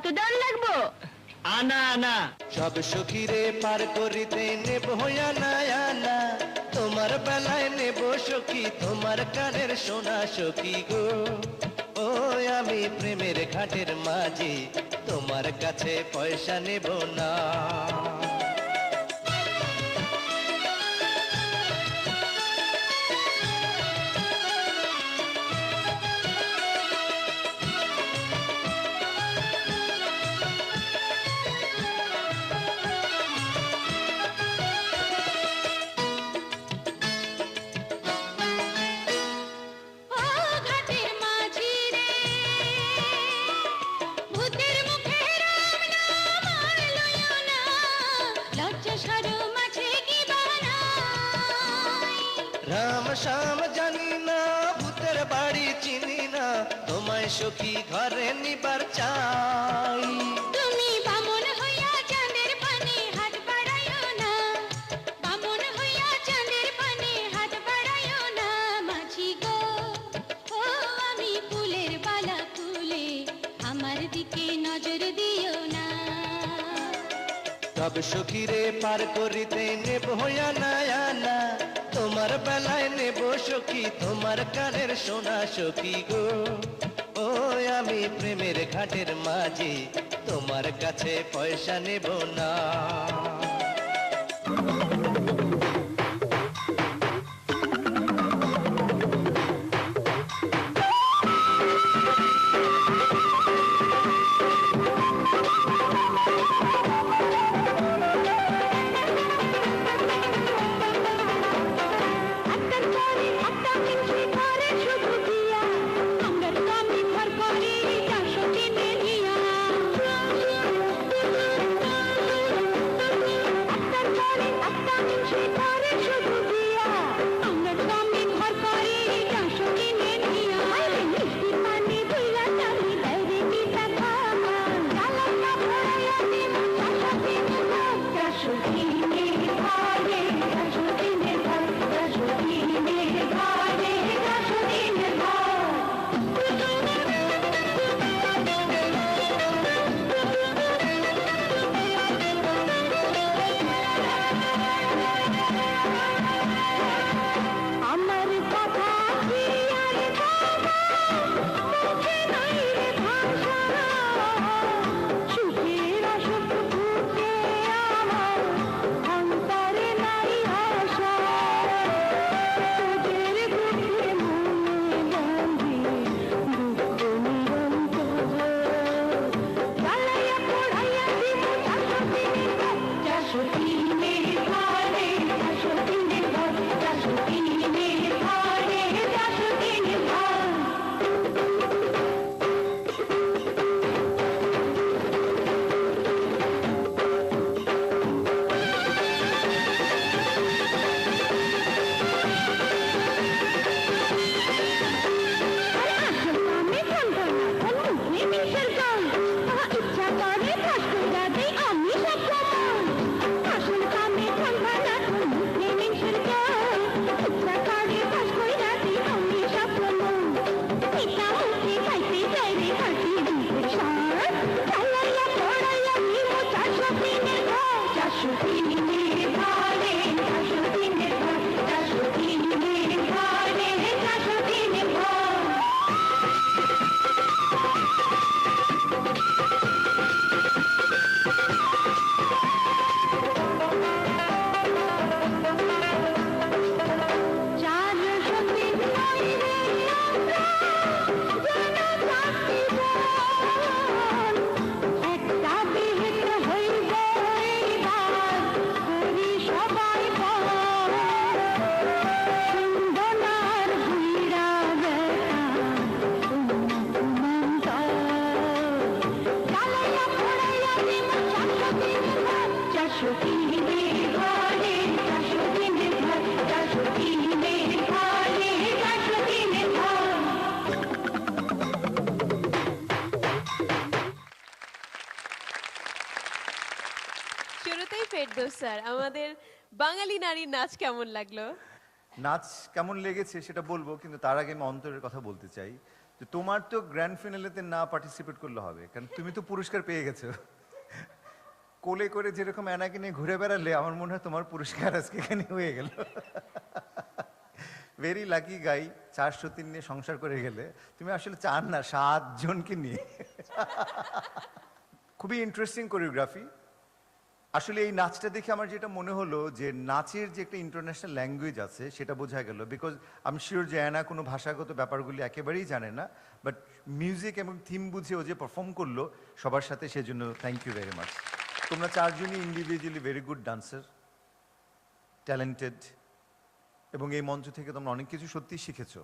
কত দাম লাগবো? আনা আনা সব সখীরে পার করিতে নেব আনা আনা, তোমার বেলায় নেব সখী তোমার কানের সোনা সখী গো। ও আমি প্রেমের ঘাটের মাঝি, তোমার কাছে পয়সা নেব না। রাম শ্যাম জানি না, ভূতের বাড়ি চিনি না, তোমায় সখী ঘরে নিবার চাই। তুমি বামন হইয়া চাঁদের পানে হাত বাড়াইও না, বামন হইয়া চাঁদের পানে হাত বাড়াইও না মাঝি গো। ও আমি ফুলের বালা ফুলে, আমার দিকে নজর দিও না। সব সখীরে পার করিতে নেব আনা আনা, তোমার বেলায় নেব সখী তোমার কানের সোনা সখী গো। ও আমি প্রেমের ঘাটের মাঝি, তোমার কাছে পয়সা নেব না। শুরুতেই ফেরদৌস স্যার, আমাদের বাঙালি নারীর নাচ কেমন লাগলো? নাচ কেমন লেগেছে সেটা বলবো, কিন্তু তার আগে আমি অন্তরের কথা বলতে চাই। তো তো তোমার তো গ্র্যান্ড ফিনালেতে না পার্টিসিপেট করলে হবে, কারণ তুমি তো পুরস্কার পেয়ে গেছো। কোলে করে যেরকম অ্যানাকে নিয়ে ঘুরে বেড়ালে, আমার মনে হয় তোমার পুরস্কার আজকে এখানে হয়ে গেল। ভেরি লাকি গাই, 403 নিয়ে সংসার করে গেলে। তুমি আসলে 4 না 7 জনকে নিয়ে। খুবই ইন্টারেস্টিং কোরিওগ্রাফি। আসলে এই নাচটা দেখে আমার যেটা মনে হলো যে নাচের যে একটা ইন্টারন্যাশনাল ল্যাঙ্গুয়েজ আছে সেটা বোঝা গেল, বিকজ আমি শিওর যে অ্যানা কোনো ভাষাগত ব্যাপারগুলি একেবারেই জানে না, বাট মিউজিক এবং থিম বুঝে ও যে পারফর্ম করলো সবার সাথে, সেজন্য থ্যাংক ইউ ভেরি মাচ। তোমরা 4 জনই individually very good dancer, talented, এবং এই মঞ্চ থেকে তোমরা অনেক কিছু সত্যি শিখেছো।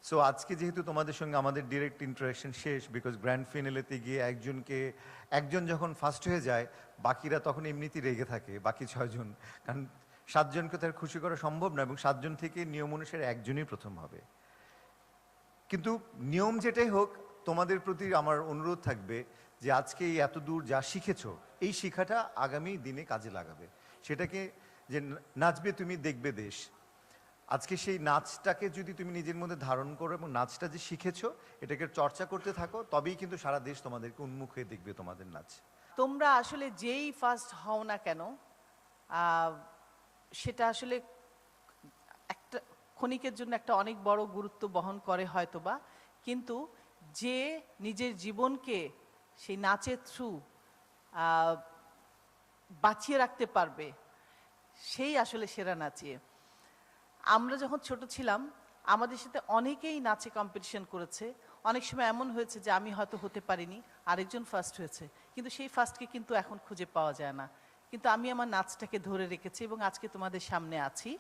সো আজকে যেহেতু তোমাদের সঙ্গে আমাদের ডিরেক্ট ইন্টারাকশন শেষ, বিকজ গ্র্যান্ড ফিনালেতে গিয়ে একজন যখন ফার্স্ট হয়ে যায়, বাকিরা তখন এমনিতেই রেগে থাকে, বাকি 6 জন, কারণ 7 জনকে তার খুশি করা সম্ভব না, এবং 7 জন থেকে নিয়ম অনুসারে একজনই প্রথম হবে। কিন্তু নিয়ম যেটাই হোক, তোমাদের প্রতি আমার অনুরোধ থাকবে যে আজকে এই এত দূর যা শিখেছো, এই শিক্ষাটা আগামী দিনে কাজে লাগাবে। সেটাকে যে নাচবে তুমি দেখবে দেশ, আজকে সেই নাচটাকে যদি তুমি নিজের মধ্যে ধারণ করো এবং নাচটা যে শিখেছো এটাকে চর্চা করতে থাকো, তবেই কিন্তু সারা দেশ তোমাদেরকে উন্মুখ হয়ে দেখবে তোমাদের নাচ। তোমরা আসলে যেই ফার্স্ট হও না কেন, সেটা আসলে একটা ক্ষণিকের জন্য একটা অনেক বড় গুরুত্ব বহন করে হয়তোবা, কিন্তু যে নিজের জীবনকে সেই নাচের থ্রু বাঁচিয়ে রাখতে পারবে, সেই আসলে সেরা নাচিয়ে। আমরা যখন ছোট ছিলাম আমাদের সাথে অনেকেই নাচে কম্পিটিশন করেছে, অনেক সময় এমন হয়েছে যে আমি হয়তো হতে পারিনি, আরেকজন ফার্স্ট হয়েছে, কিন্তু সেই ফার্স্টকে কিন্তু এখন খুঁজে পাওয়া যায় না। কিন্তু আমি আমার নাচটাকে ধরে রেখেছি এবং আজকে তোমাদের সামনে আছি।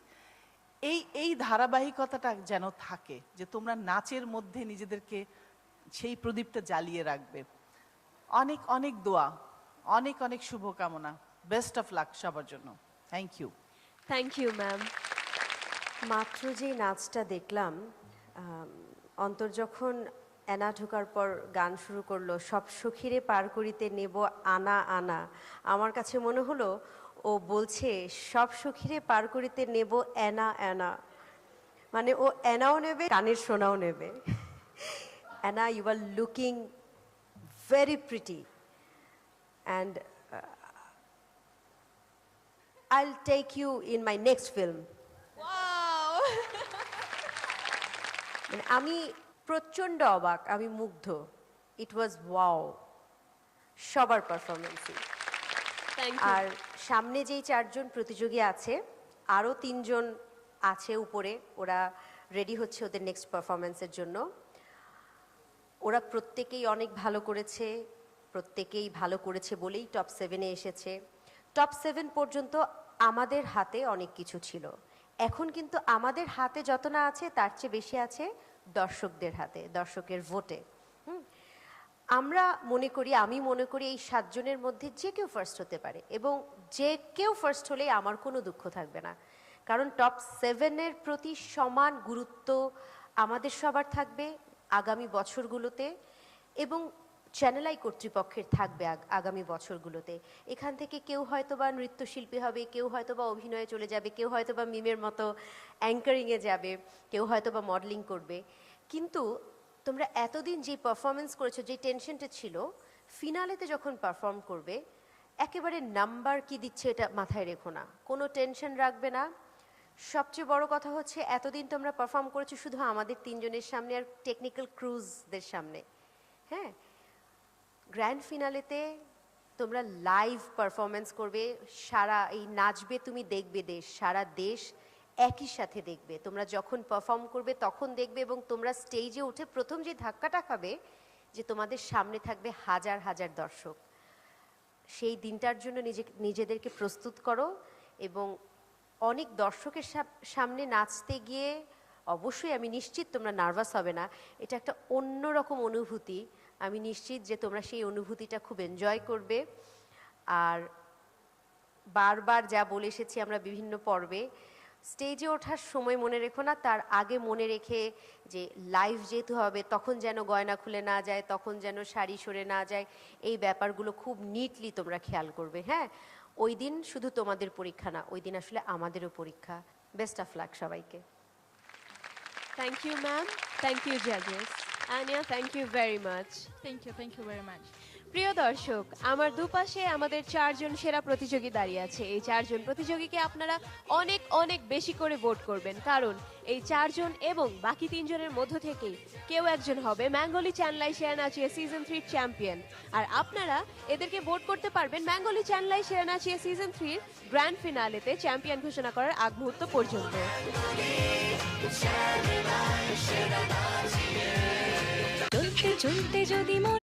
এই ধারাবাহিকতাটা যেন থাকে, যে তোমরা নাচের মধ্যে নিজেদেরকে সেই প্রদীপটা জ্বালিয়ে রাখবে। অনেক অনেক দোয়া, অনেক অনেক শুভকামনা, বেস্ট অফ লাক সবার জন্য। Thank you. Thank you ma'am. মাত্র যে নাচটা দেখলাম, অন্তর যখন অ্যানা ঢোকার পর গান শুরু করলো, সব সখীরে পার করিতে নেব আনা আনা, আমার কাছে মনে হলো ও বলছে সব সখীরে পার করিতে নেব অ্যানা অ্যানা, মানে ও অ্যানাও নেবে, কানের সোনাও নেবে। Anna, you are looking very pretty and I'll take you in my next film. মানে আমি প্রচণ্ড অবাক, আমি মুগ্ধ। ইট ওয়াজ ওয়াও, সবার পারফরমেন্সই। Thank you. আর সামনে যেই 4 জন প্রতিযোগী আছে, আরও 3 জন আছে উপরে, ওরা রেডি হচ্ছে ওদের নেক্সট পারফরমেন্সের জন্য। ওরা প্রত্যেকেই অনেক ভালো করেছে, প্রত্যেকেই ভালো করেছে বলেই টপ 7-এ এসেছে। টপ 7 পর্যন্ত আমাদের হাতে অনেক কিছু ছিল, এখন কিন্তু আমাদের হাতে যত না আছে তার চেয়ে বেশি আছে দর্শকদের হাতে, দর্শকের ভোটে। আমরা মনে করি, আমি মনে করি এই 7 জনের মধ্যে যে কেউ ফার্স্ট হতে পারে, এবং যে কেউ ফার্স্ট হলেই আমার কোনো দুঃখ থাকবে না, কারণ টপ 7-এর প্রতি সমান গুরুত্ব আমাদের সবার থাকবে আগামী বছরগুলোতে, এবং চ্যানেল আই কর্তৃপক্ষের থাকবে আগামী বছরগুলোতে। এখান থেকে কেউ হয়তোবা নৃত্যশিল্পী হবে, কেউ হয়তোবা অভিনয়ে চলে যাবে, কেউ হয়তোবা মিমের মতো অ্যাঙ্কারিংয়ে যাবে, কেউ হয়তোবা মডেলিং করবে। কিন্তু তোমরা এতদিন যে পারফরমেন্স করেছো, যে টেনশনটা ছিল, ফিনালেতে যখন পারফর্ম করবে একেবারে নাম্বার কি দিচ্ছে এটা মাথায় রেখো না, কোনো টেনশন রাখবে না। সবচেয়ে বড় কথা হচ্ছে এতদিন তোমরা পারফর্ম করেছো শুধু আমাদের 3 জনের সামনে আর টেকনিক্যাল ক্রুজদের সামনে। হ্যাঁ, গ্র্যান্ড ফিনালেতে তোমরা লাইভ পারফরমেন্স করবে, সারা এই নাচবে তুমি দেখবে দেশ, সারা দেশ একই সাথে দেখবে। তোমরা যখন পারফর্ম করবে তখন দেখবে, এবং তোমরা স্টেজে উঠে প্রথম যে ধাক্কাটা খাবে, যে তোমাদের সামনে থাকবে হাজার হাজার দর্শক। সেই দিনটার জন্য নিজেদেরকে প্রস্তুত করো, এবং অনেক দর্শকের সামনে নাচতে গিয়ে অবশ্যই আমি নিশ্চিত তোমরা নার্ভাস হবে না, এটা একটা অন্যরকম অনুভূতি। আমি নিশ্চিত যে তোমরা সেই অনুভূতিটা খুব এনজয় করবে। আর বারবার যা বলে এসেছি আমরা বিভিন্ন পর্বে, স্টেজে ওঠার সময় মনে রেখো না, তার আগে মনে রেখে যে লাইভ যেহেতু হবে তখন যেন গয়না খুলে না যায়, তখন যেন শাড়ি সরে না যায়, এই ব্যাপারগুলো খুব নিটলি তোমরা খেয়াল করবে। হ্যাঁ, ওই দিন শুধু তোমাদের পরীক্ষা না, ওই দিন আসলে আমাদেরও পরীক্ষা। বেস্ট অফ লাক সবাইকে। Thank you ma'am, thank you জাজেস। Aniya, thank you very much. Thank you very much. প্রিয় দর্শক, আমার দুপাশে আমাদের 4 জন সেরা প্রতিযোগী দাঁড়িয়ে আছে। এই 4 জন প্রতিযোগীকে আপনারা অনেক অনেক বেশি করে ভোট করবেন, কারণ এই 4 জন এবং বাকি 3 জনের মধ্য থেকেই কেউ একজন হবে ম্যাঙ্গলি চ্যানলাই সেরা নাচিয়ে সিজন 3 চ্যাম্পিয়ন। আর আপনারা এদেরকে ভোট করতে পারবেন ম্যাঙ্গলি চ্যানলাই সেরা নাচিয়ে সিজন 3 গ্র্যান্ড ফিনালেতে চ্যাম্পিয়ন ঘোষণা করার আগ মুহূর্ত পর্যন্ত। চলতে চলতে যদি